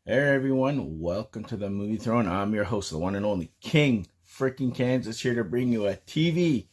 Hey everyone, welcome to the Movie Throne. I'm your host, the one and only King freaking Kansas, here to bring you a TV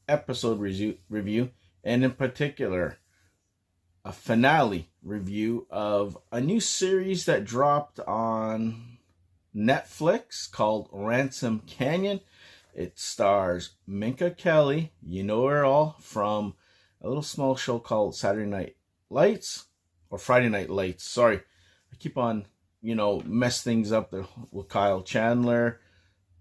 episode review, and in particular, a finale review of a new series that dropped on Netflix called Ransom Canyon. It stars Minka Kelly. You know her all from a little small show called Saturday Night Lights, or Friday Night Lights. Sorry, I keep on mess things up there with Kyle Chandler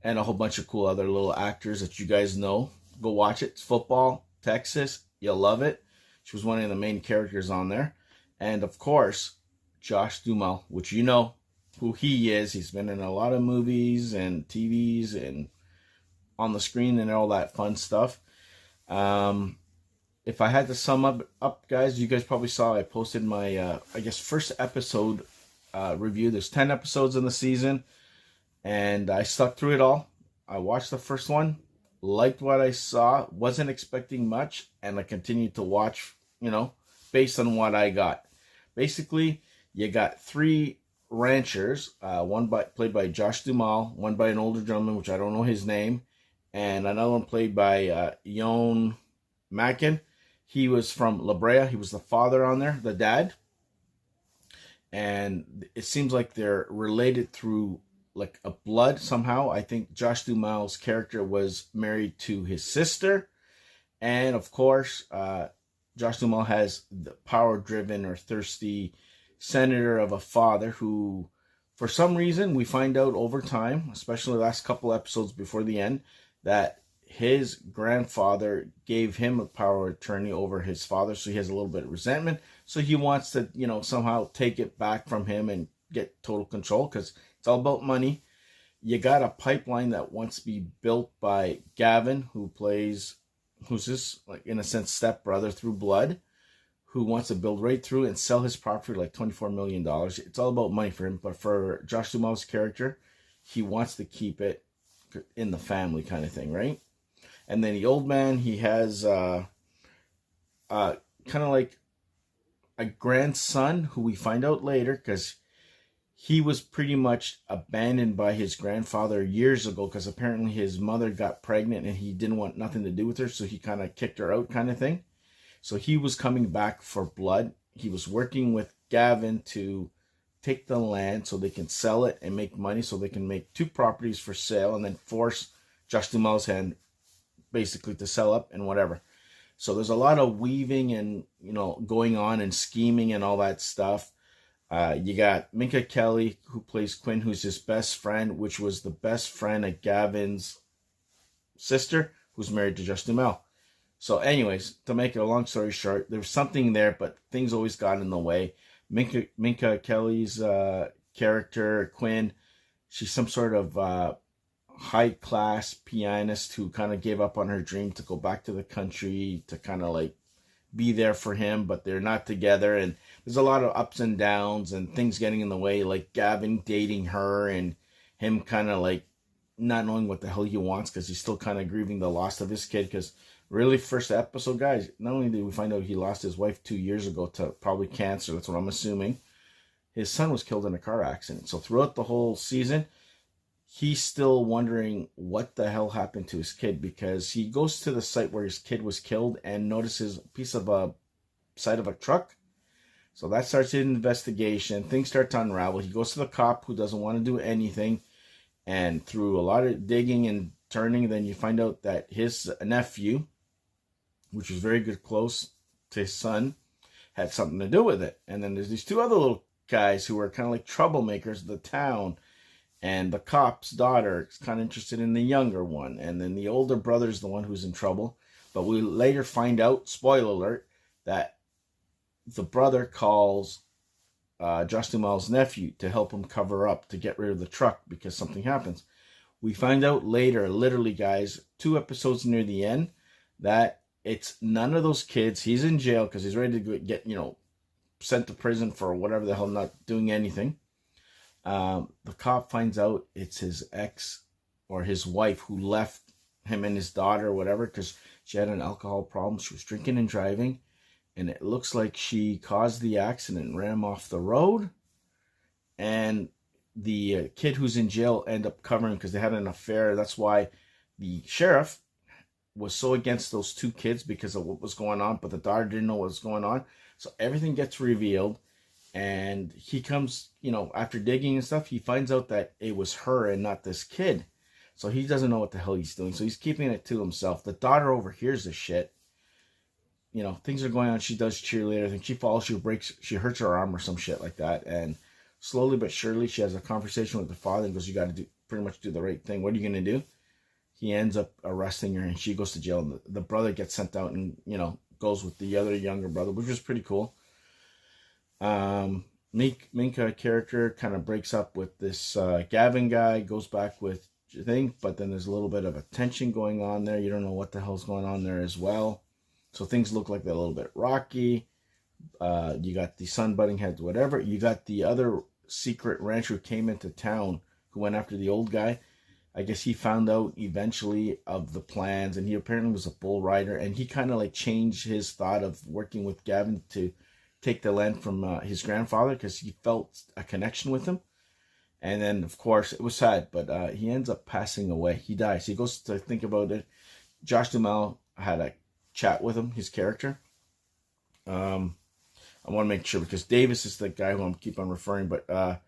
and a whole bunch of cool other little actors that you guys know. Go watch it. It's football, Texas. You'll love it. She was one of the main characters on there. And of course, Josh Duhamel, which you know who he is. He's been in a lot of movies and TVs and on the screen and all that fun stuff. If I had to sum up, guys, you guys probably saw I posted my, first episode review. There's 10 episodes in the season, and I stuck through it all. I watched the first one, liked what I saw, wasn't expecting much, and I continued to watch, based on what I got. Basically, you got three ranchers, played by Josh Duhamel, one by an older gentleman, which I don't know his name, and another one played by Eoin Macken. He was from La Brea. He was the father on there, the dad. And it seems like they're related through like a blood somehow. I think Josh Duhamel's character was married to his sister. And of course, Josh Duhamel has the power-driven or thirsty senator of a father who, for some reason, we find out over time, especially the last couple episodes before the end, that his grandfather gave him a power of attorney over his father, so he has a little bit of resentment. So he wants to, somehow take it back from him and get total control, because it's all about money. You got a pipeline that wants to be built by Gavin, who's his, like, in a sense, stepbrother through blood, who wants to build right through and sell his property for like $24 million. It's all about money for him. But for Josh Duhamel's character, he wants to keep it in the family kind of thing, right? And then the old man, he has kind of like a grandson who we find out later, because he was pretty much abandoned by his grandfather years ago, because apparently his mother got pregnant and he didn't want nothing to do with her, so he kind of kicked her out kind of thing. So he was coming back for blood. He was working with Gavin to take the land so they can sell it and make money, so they can make two properties for sale and then force Josh Duhamel's hand basically to sell up and whatever. So there's a lot of weaving and, going on and scheming and all that stuff. You got Minka Kelly, who plays Quinn, who's his best friend, which was the best friend of Gavin's sister, who's married to Josh Duhamel. So anyways, to make a long story short, there was something there, but things always got in the way. Minka Kelly's character, Quinn, she's some sort of high-class pianist who kind of gave up on her dream to go back to the country to kind of like be there for him, but they're not together, and there's a lot of ups and downs and things getting in the way, like Gavin dating her and him kind of like not knowing what the hell he wants, because he's still kind of grieving the loss of his kid. Because really, first episode, guys, not only did we find out he lost his wife 2 years ago to probably cancer, that's what I'm assuming, his son was killed in a car accident. So throughout the whole season, he's still wondering what the hell happened to his kid, because he goes to the site where his kid was killed and notices a piece of a side of a truck. So that starts an investigation. Things start to unravel. He goes to the cop, who doesn't want to do anything. And through a lot of digging and turning, then you find out that his nephew, which was very good close to his son, had something to do with it. And then there's these two other little guys who are kind of like troublemakers of the town. And the cop's daughter is kind of interested in the younger one. And then the older brother is the one who's in trouble. But we later find out, spoiler alert, that the brother calls Josh Duhamel's nephew to help him cover up, to get rid of the truck, because something happens. We find out later, literally, guys, 2 episodes near the end, that it's none of those kids. He's in jail because he's ready to get, sent to prison for whatever the hell, not doing anything. The cop finds out it's his ex or his wife who left him and his daughter or whatever, because she had an alcohol problem. She was drinking and driving, and it looks like she caused the accident and ran him off the road. and the kid who's in jail end up covering because they had an affair. That's why the sheriff was so against those two kids because of what was going on, but the daughter didn't know what was going on. So everything gets revealed, and he comes, after digging and stuff, he finds out that it was her and not this kid. So he doesn't know what the hell he's doing. So he's keeping it to himself. The daughter overhears this shit. Things are going on. She does cheerleader. I think she falls, she hurts her arm or some shit like that. And slowly but surely, she has a conversation with the father and goes, "You got to pretty much do the right thing. What are you going to do?" He ends up arresting her, and she goes to jail. And the brother gets sent out and, goes with the other younger brother, which was pretty cool. Minka character kind of breaks up with this Gavin guy, goes back with thing, but then there's a little bit of a tension going on there. You don't know what the hell's going on there as well. So things look like they're a little bit rocky. You got the sun butting heads, whatever. You got the other secret rancher who came into town, who went after the old guy. I guess he found out eventually of the plans, and he apparently was a bull rider, and he kind of like changed his thought of working with Gavin to take the land from his grandfather because he felt a connection with him. And then, of course, it was sad, but he ends up passing away. He dies. He goes to think about it. Josh Duhamel had a chat with him, his character. I want to make sure, because Davis is the guy who I'm keep on referring, but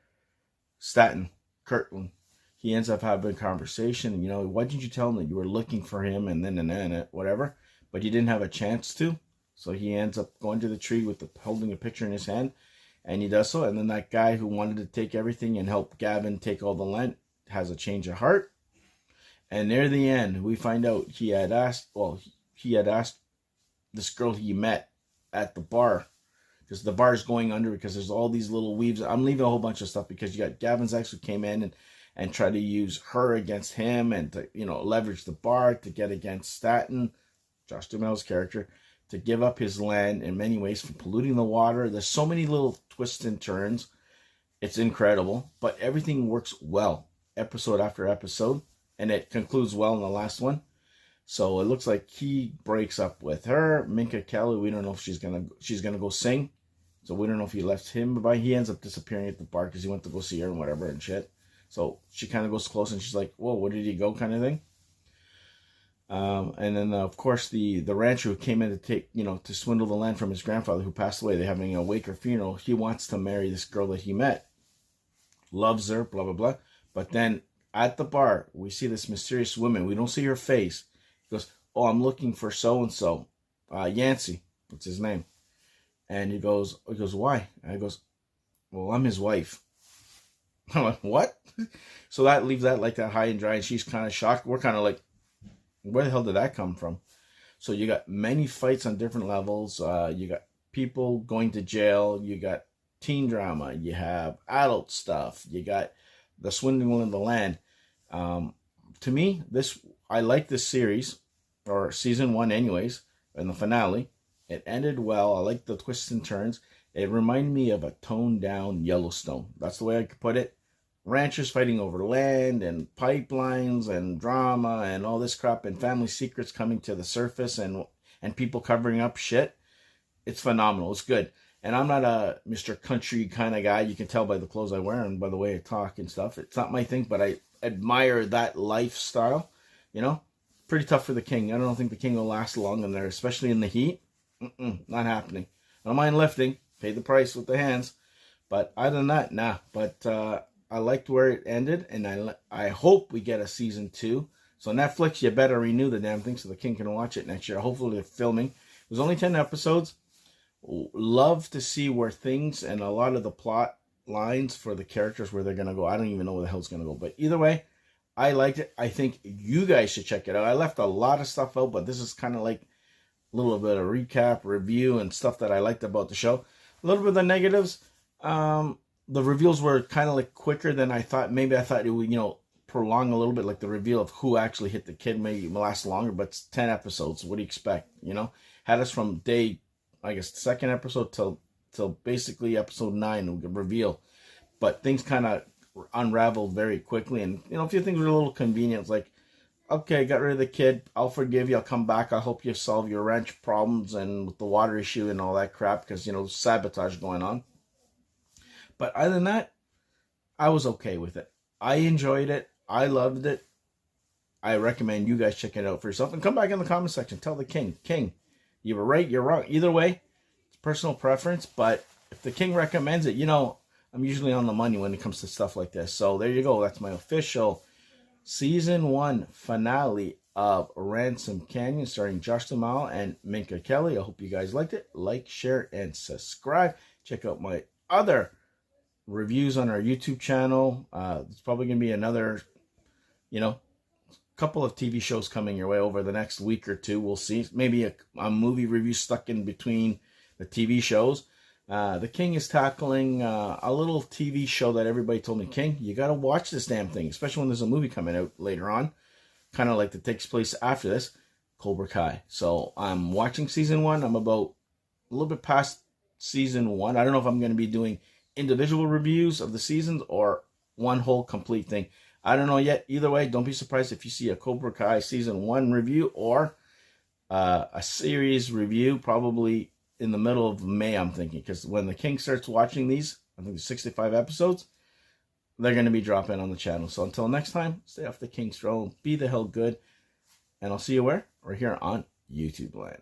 Staten, Kirtland, he ends up having a conversation. Why didn't you tell him that you were looking for him and then whatever, but you didn't have a chance to? So he ends up going to the tree with holding a picture in his hand, and he does so. And then that guy who wanted to take everything and help Gavin take all the land has a change of heart. And near the end, we find out he had asked this girl he met at the bar, because the bar is going under because there's all these little weaves. I'm leaving a whole bunch of stuff because you got Gavin's ex who came in and tried to use her against him and to, leverage the bar to get against Staten, Josh Duhamel's character, to give up his land in many ways for polluting the water. There's so many little twists and turns. It's incredible, but everything works well, episode after episode, and it concludes well in the last one. So it looks like he breaks up with her. Minka Kelly, we don't know if she's gonna go sing. So we don't know if he left him, but he ends up disappearing at the bar because he went to go see her and whatever and shit. So she kind of goes close and she's like, "Whoa, where did he go?" kind of thing. And then, of course, the rancher who came in to take, to swindle the land from his grandfather who passed away, they're having a wake or funeral. He wants to marry this girl that he met. Loves her, blah, blah, blah. But then at the bar, we see this mysterious woman. We don't see her face. He goes, "Oh, I'm looking for so-and-so. Yancey." What's his name? And he goes, "Why?" And he goes, "Well, I'm his wife." I'm like, "What?" So that leaves that like that high and dry, and she's kind of shocked. We're kind of like, where the hell did that come from? So you got many fights on different levels. You got people going to jail. You got teen drama. You have adult stuff. You got the swindling of the land. To me, I like this series, or season 1 anyways, and the finale. It ended well. I like the twists and turns. It reminded me of a toned down Yellowstone. That's the way I could put it. Ranchers fighting over land and pipelines and drama and all this crap and family secrets coming to the surface and people covering up shit. It's phenomenal. It's good. And I'm not a Mr. Country kind of guy. You can tell by the clothes I wear and by the way I talk and stuff. It's not my thing, but I admire that lifestyle. Pretty tough for the king. I don't think the king will last long in there, especially in the heat. Not happening. I don't mind lifting. Pay the price with the hands. But other than that, nah. But I liked where it ended, and I hope we get a season 2. So Netflix, you better renew the damn thing so the king can watch it next year. Hopefully they're filming. It was only 10 episodes. Love to see where things and a lot of the plot lines for the characters, where they're going to go. I don't even know where the hell's going to go. But either way, I liked it. I think you guys should check it out. I left a lot of stuff out, but this is kind of like a little bit of recap, review, and stuff that I liked about the show. A little bit of the negatives. The reveals were kind of like quicker than I thought. Maybe I thought it would, prolong a little bit, like the reveal of who actually hit the kid maybe last longer, but it's 10 episodes. What do you expect? Had us from day, I guess, second episode till basically episode 9 reveal. But things kind of unraveled very quickly. And, a few things were a little convenient. It's like, okay, got rid of the kid. I'll forgive you. I'll come back. I hope you solve your ranch problems and with the water issue and all that crap because, sabotage going on. But other than that, I was okay with it. I enjoyed it. I loved it. I recommend you guys check it out for yourself. And come back in the comment section. Tell the king, you were right, you're wrong. Either way, it's personal preference. But if the king recommends it, I'm usually on the money when it comes to stuff like this. So there you go. That's my official Season 1 finale of Ransom Canyon, starring Josh Duhamel and Minka Kelly. I hope you guys liked it. Like, share, and subscribe. Check out my other reviews on our YouTube channel. There's probably going to be another, couple of TV shows coming your way over the next week or two. We'll see. Maybe a movie review stuck in between the TV shows. The King is tackling a little TV show that everybody told me, King, you got to watch this damn thing, especially when there's a movie coming out later on, kind of like that takes place after this, Cobra Kai. So I'm watching season 1. I'm about a little bit past season 1. I don't know if I'm going to be doing individual reviews of the seasons or one whole complete thing. I don't know yet. Either way, don't be surprised if you see a Cobra Kai season 1 review or a series review, probably in the middle of May, I'm thinking, because when the King starts watching these, I think there's 65 episodes, they're going to be dropping on the channel. So until next time, stay off the King's throne, be the hell good, and I'll see you where? Right here on YouTube land.